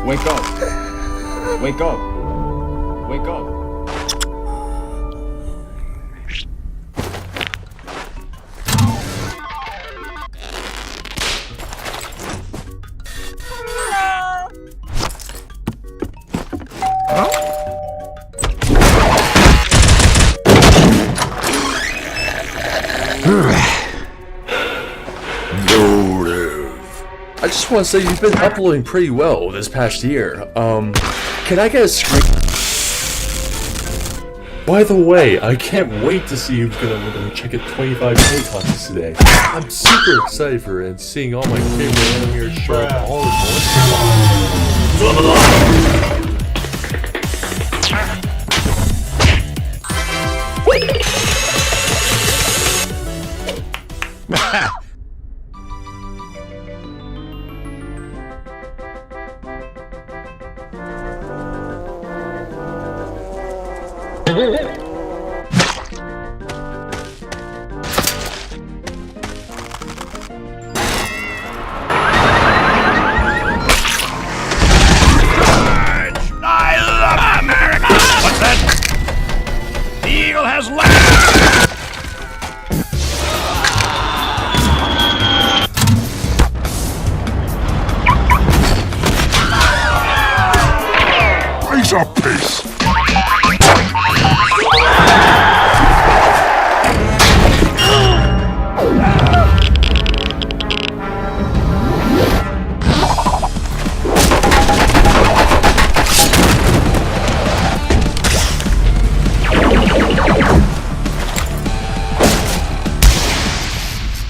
Wake up! Wake up! Wake up! I just want to say you've been uploading pretty well this past year. Can I get a screen? By the way, I can't wait to see who's gonna win the NOTIVECHECKIT 100K today. I'm super excited for it and seeing all my favorite animators show up all at once. I love America! What's that? The eagle has landed! Raise a piece!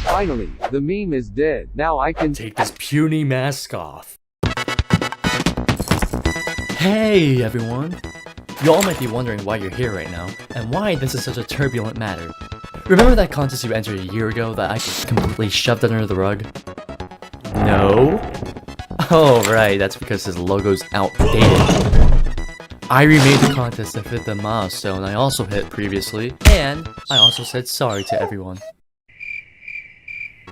Finally, the meme is dead. Now I can take this puny mask off. Hey everyone! Y'all might be wondering why you're here right now, and why this is such a turbulent matter. Remember that contest you entered a year ago that I completely shoved under the rug? No? Oh right, that's because his logo's outdated. I remade the contest to fit the milestone I also hit previously, and I also said sorry to everyone.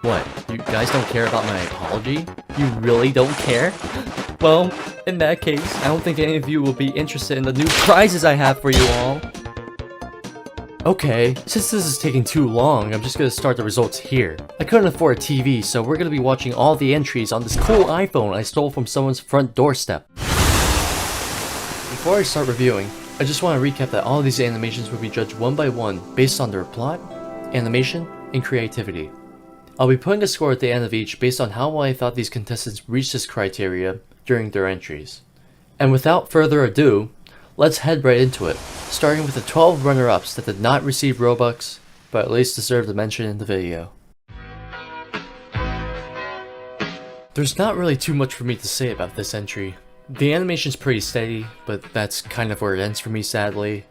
What? You guys don't care about my apology? You really don't care? Well, in that case, I don't think any of you will be interested in the new prizes I have for you all. Okay, since this is taking too long, I'm just gonna start the results here. I couldn't afford a TV, so we're gonna be watching all the entries on this cool iPhone I stole from someone's front doorstep. Before I start reviewing, I just want to recap that all of these animations will be judged one by one based on their plot, animation, and creativity. I'll be putting a score at the end of each based on how well I thought these contestants reached this criteria during their entries. And without further ado, let's head right into it, starting with the 12 runner-ups that did not receive Robux, but at least deserve the mention in the video. There's not really too much for me to say about this entry. The animation's pretty steady, but that's kind of where it ends for me sadly.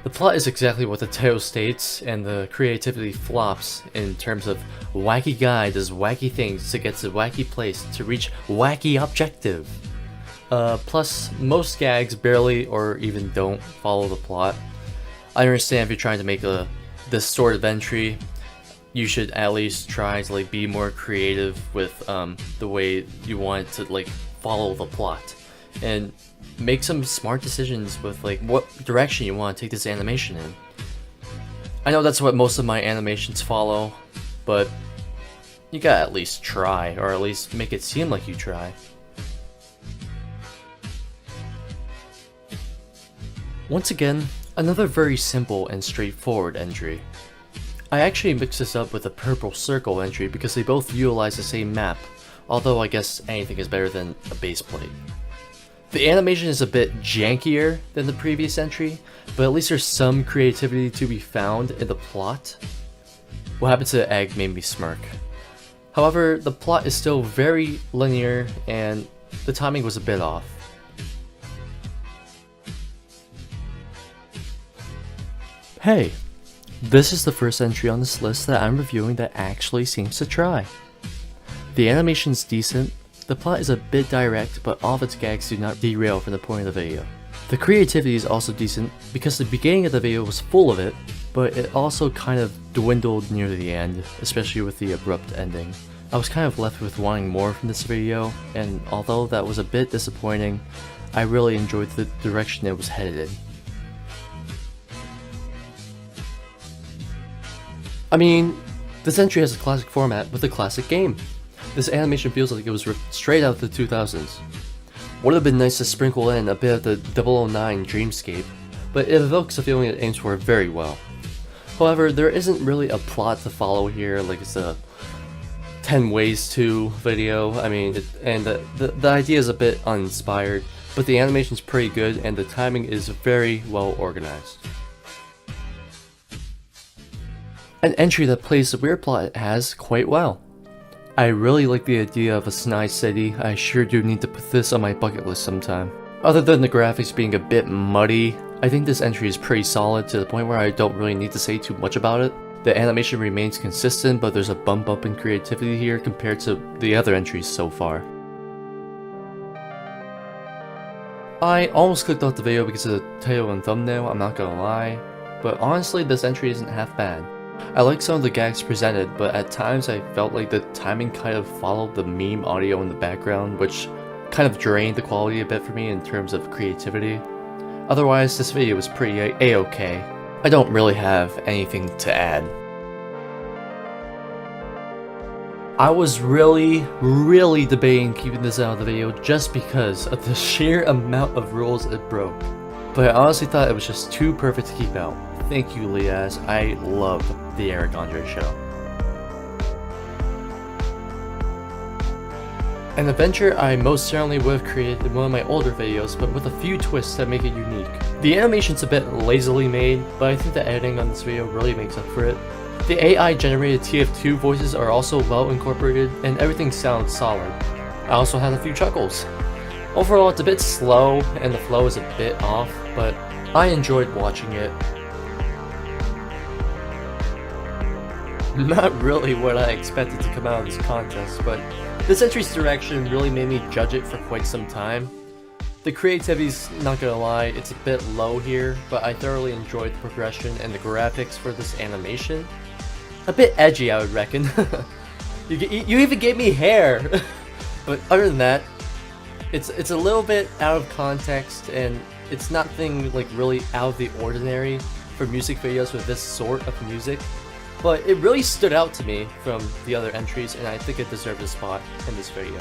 The plot is exactly what the title states, and the creativity flops in terms of wacky guy does wacky things to get to wacky place to reach wacky objective. Plus, most gags barely or even don't follow the plot. I understand if you're trying to make this sort of entry, you should at least try to be more creative with the way you want it to follow the plot, and make some smart decisions with what direction you want to take this animation in. I know that's what most of my animations follow, but you gotta at least try, or at least make it seem like you try. Once again, another very simple and straightforward entry. I actually mixed this up with a purple circle entry because they both utilize the same map, although I guess anything is better than a base plate. The animation is a bit jankier than the previous entry, but at least there's some creativity to be found in the plot. What happened to the egg made me smirk. However, the plot is still very linear and the timing was a bit off. Hey, this is the first entry on this list that I'm reviewing that actually seems to try. The animation's decent. The plot is a bit direct, but all of its gags do not derail from the point of the video. The creativity is also decent because the beginning of the video was full of it, but it also kind of dwindled near the end, especially with the abrupt ending. I was kind of left with wanting more from this video, and although that was a bit disappointing, I really enjoyed the direction it was headed in. I mean, this entry has a classic format with a classic game. This animation feels like it was ripped straight out of the 2000s. Would have been nice to sprinkle in a bit of the 009 dreamscape, but it evokes a feeling it aims for very well. However, there isn't really a plot to follow here, like it's a 10 ways to video. I mean, the idea is a bit uninspired, but the animation's pretty good and the timing is very well organized. An entry that plays the weird plot it has quite well. I really like the idea of a Snai city. I sure do need to put this on my bucket list sometime. Other than the graphics being a bit muddy, I think this entry is pretty solid to the point where I don't really need to say too much about it. The animation remains consistent, but there's a bump up in creativity here compared to the other entries so far. I almost clicked off the video because of the title and thumbnail, I'm not gonna lie, but honestly this entry isn't half bad. I like some of the gags presented, but at times I felt like the timing kind of followed the meme audio in the background, which kind of drained the quality a bit for me in terms of creativity. Otherwise, this video was pretty a-okay. I don't really have anything to add. I was really debating keeping this out of the video just because of the sheer amount of rules it broke. But I honestly thought it was just too perfect to keep out. Thank you, Liaz. I love the Eric Andre show. An adventure I most certainly would have created in one of my older videos, but with a few twists that make it unique. The animation's a bit lazily made, but I think the editing on this video really makes up for it. The AI generated TF2 voices are also well incorporated, and everything sounds solid. I also had a few chuckles. Overall, it's a bit slow, and the flow is a bit off, but I enjoyed watching it. Not really what I expected to come out of this contest, but this entry's direction really made me judge it for quite some time. The creativity's, not gonna lie, it's a bit low here, but I thoroughly enjoyed the progression and the graphics for this animation. A bit edgy, I would reckon. You even gave me hair! But other than that, it's a little bit out of context, and it's nothing like really out of the ordinary for music videos with this sort of music. But it really stood out to me from the other entries, and I think it deserved a spot in this video.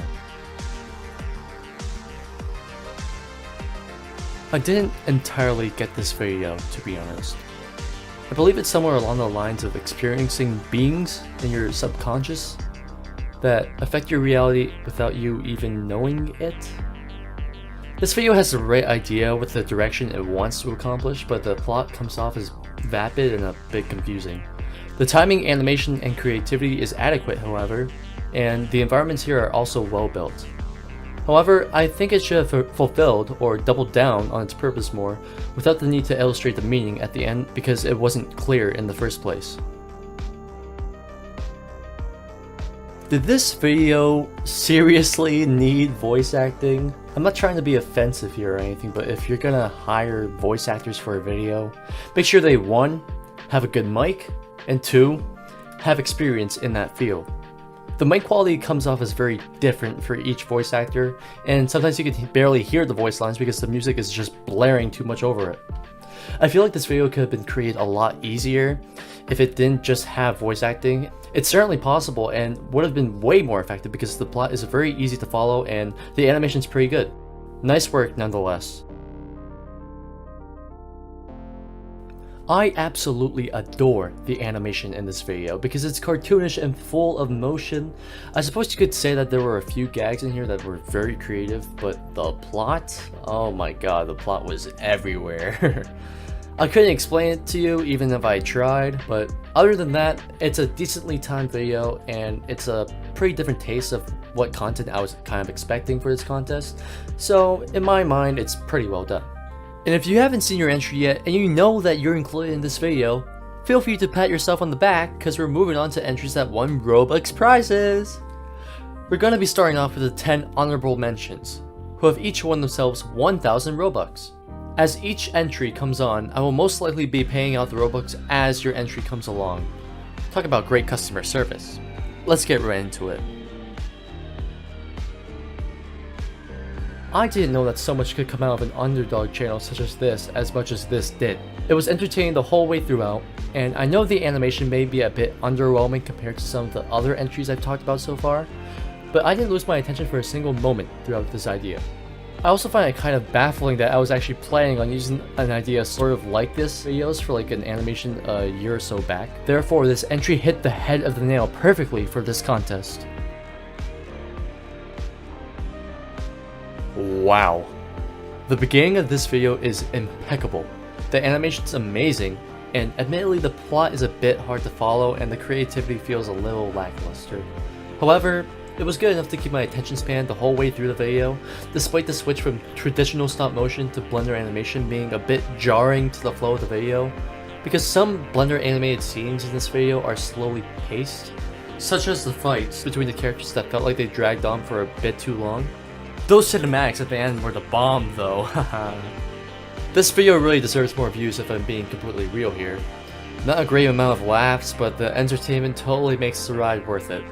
I didn't entirely get this video, to be honest. I believe it's somewhere along the lines of experiencing beings in your subconscious that affect your reality without you even knowing it. This video has the right idea with the direction it wants to accomplish, but the plot comes off as vapid and a bit confusing. The timing, animation, and creativity is adequate, however, and the environments here are also well built. However, I think it should have fulfilled or doubled down on its purpose more without the need to illustrate the meaning at the end because it wasn't clear in the first place. Did this video seriously need voice acting? I'm not trying to be offensive here or anything, but if you're gonna hire voice actors for a video, make sure they 1. Have a good mic, and 2. Have experience in that field. The mic quality comes off as very different for each voice actor, and sometimes you can barely hear the voice lines because the music is just blaring too much over it. I feel like this video could have been created a lot easier if it didn't just have voice acting. It's certainly possible and would have been way more effective because the plot is very easy to follow and the animation's pretty good. Nice work nonetheless. I absolutely adore the animation in this video because it's cartoonish and full of motion. I suppose you could say that there were a few gags in here that were very creative, but the plot? Oh my god, the plot was everywhere. I couldn't explain it to you even if I tried, but other than that, it's a decently timed video and it's a pretty different taste of what content I was kind of expecting for this contest, so in my mind, it's pretty well done. And if you haven't seen your entry yet and you know that you're included in this video, feel free to pat yourself on the back because we're moving on to entries that won Robux prizes. We're going to be starting off with the 10 honorable mentions, who have each won themselves 1,000 Robux. As each entry comes on, I will most likely be paying out the Robux as your entry comes along. Talk about great customer service. Let's get right into it. I didn't know that so much could come out of an underdog channel such as this as much as this did. It was entertaining the whole way throughout, and I know the animation may be a bit underwhelming compared to some of the other entries I've talked about so far, but I didn't lose my attention for a single moment throughout this idea. I also find it kind of baffling that I was actually planning on using an idea sort of like this videos for like an animation a year or so back. Therefore, this entry hit the head of the nail perfectly for this contest. Wow. The beginning of this video is impeccable. The animation's amazing, and admittedly the plot is a bit hard to follow and the creativity feels a little lackluster. However, it was good enough to keep my attention span the whole way through the video, despite the switch from traditional stop motion to Blender animation being a bit jarring to the flow of the video, because some Blender animated scenes in this video are slowly paced, such as the fights between the characters that felt like they dragged on for a bit too long. Those cinematics at the end were the bomb though, haha. This video really deserves more views if I'm being completely real here. Not a great amount of laughs, but the entertainment totally makes the ride worth it.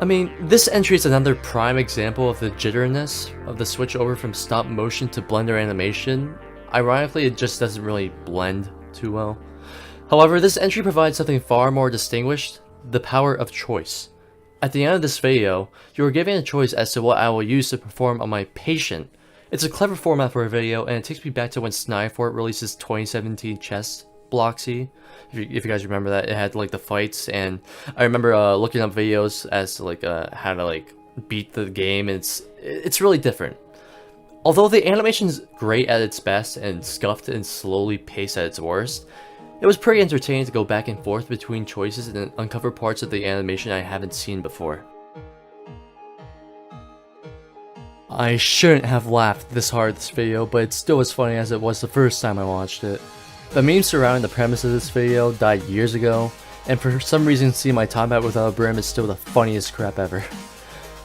I mean, this entry is another prime example of the jitteriness of the switch over from stop motion to Blender animation. Ironically, it just doesn't really blend too well. However, this entry provides something far more distinguished: the power of choice. At the end of this video, you are given a choice as to what I will use to perform on my patient. It's a clever format for a video, and it takes me back to when Snyfort released his 2017 chess Bloxy. If you guys remember that, it had like the fights, and I remember looking up videos as to like how to like beat the game. It's really different. Although the animation's great at its best and scuffed and slowly paced at its worst, it was pretty entertaining to go back and forth between choices and uncover parts of the animation I haven't seen before. I shouldn't have laughed this hard at this video, but it's still as funny as it was the first time I watched it. The memes surrounding the premise of this video died years ago, and for some reason seeing my top hat without a brim is still the funniest crap ever.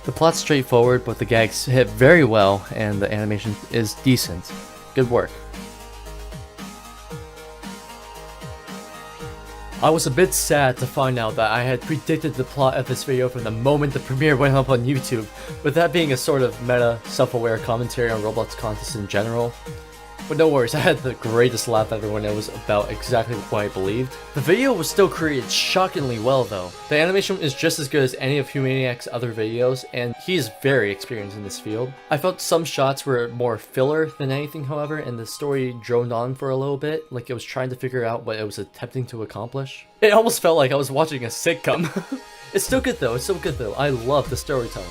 The plot's straightforward, but the gags hit very well, and the animation is decent. Good work. I was a bit sad to find out that I had predicted the plot of this video from the moment the premiere went up on YouTube, with that being a sort of meta, self-aware commentary on Roblox contests in general. But no worries, I had the greatest laugh ever when it was about exactly what I believed. The video was still created shockingly well though. The animation is just as good as any of Humaniac's other videos, and he is very experienced in this field. I felt some shots were more filler than anything, however, and the story droned on for a little bit, like it was trying to figure out what it was attempting to accomplish. It almost felt like I was watching a sitcom. It's still good though, I love the storytelling.